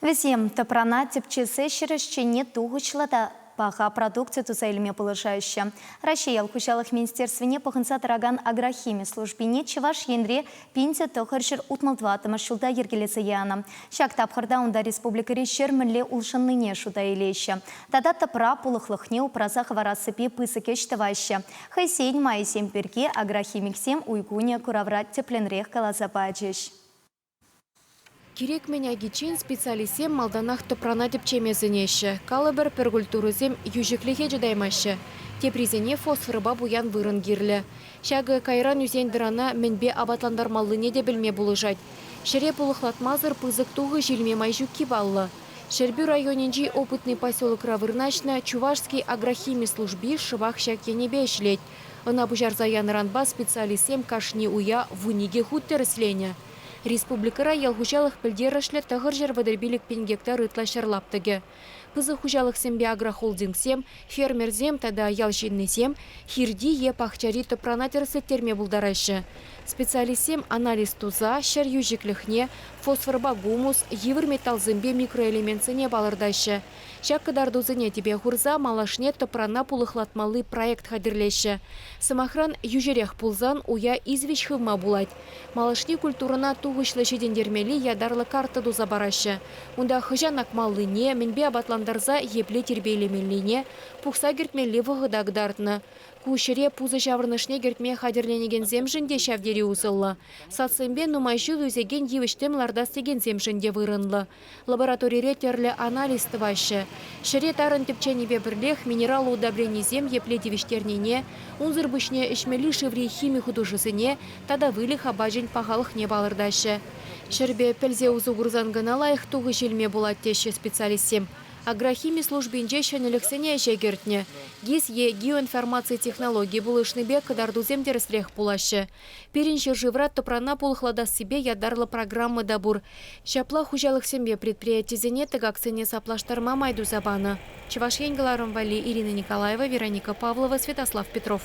Весем топрана тепчесе шерещене тугучлада. Паха продукция тузайльме положающая. Россия алхущалых министерстве пахынса тараган агрохимия службине чеваш ендре пинте тохаршир утмалтватыма шулда ергелеце яна. Шак тапхарда унда республика решер мілле улшынныне шуда илеща. Тада топра пулыхлыхне упразах варасыпе пысыкеш таваща. Хайсейн майсем перке агрохимиксем уйгуне кураврат тепленрех калазападжеш. Керек меня гичин специалистем малданах топрана тепчемезенеші. Калыбір пергультурызем южеклеге жадаймашы. Тепризене фосфорыба буян вырын гирлі. Шагы кайран үзен дырана мінбе абатландармалыне де білме булыжать. Шере пулыхлатмазыр пызык туғы жилме майжу кибаллы. Шербю районенжи опытный поселок Равырначна Чувашский агрохимия служби шывах шакене бешлеть. Она бужарза янранба специалистем кашни уя вуниге хуттерсленя. Республикара ялхучалых пілдерішлі тағыр жер вадырбилік пен гектар ытлашарлаптыге. Пызы хучалых сембе агрохолдингсем, фермерзем тада ялшиннесем, хирди е пахчари топранатырсы терме булдарашы. Специалистем анализ туза, шер южекліхне, фосфорба гумус, евір металлзембе микроэлементсене балырдашы. Шак кадардузыне тебе хурза малашне топрана пулыхлатмалы проект хадирлеші. Самохран южерех пулзан уя извеч хывма булать. Малашни культурына туғышлы шедендермели ядарлы карта дуза барашы. Унда хыжан акмаллыне, мінбе абатландарза епле тербейлемеліне, пухса гертмелі вғыдагдартны. Кушере пузы жаврнышне гертме хадерленеген земжінде шавдері усылы. Сатсымбе нумайшыл үзеген евіштем лардастеген земжінде вырынлы. Лабораторире терлі анализ тывашы. Шере тарын тепченебе бірлех минералы удобрені зем епле девіштернене, унзыр бішне ішмелі шеври химия худушысыне, тада вылих абажын пағалық не балырдашы. Шербе пәлзе узу ғырзангана лайық туғы желме болат теші специалистем. Агрохимия службинже шанелексене жегертне. Гиз е геоинформации технологии булышны бе кадардузем дересрех пулашы. Переншер живрат топрана пулыхлада себе ядарлы программы дабур. Шапла хужалых сембе предприятизене тыгаксене саплаштарма майду забана. Чеваш Енгеларом Вали, Ирина Николаева, Вероника Павлова, Святослав Петров.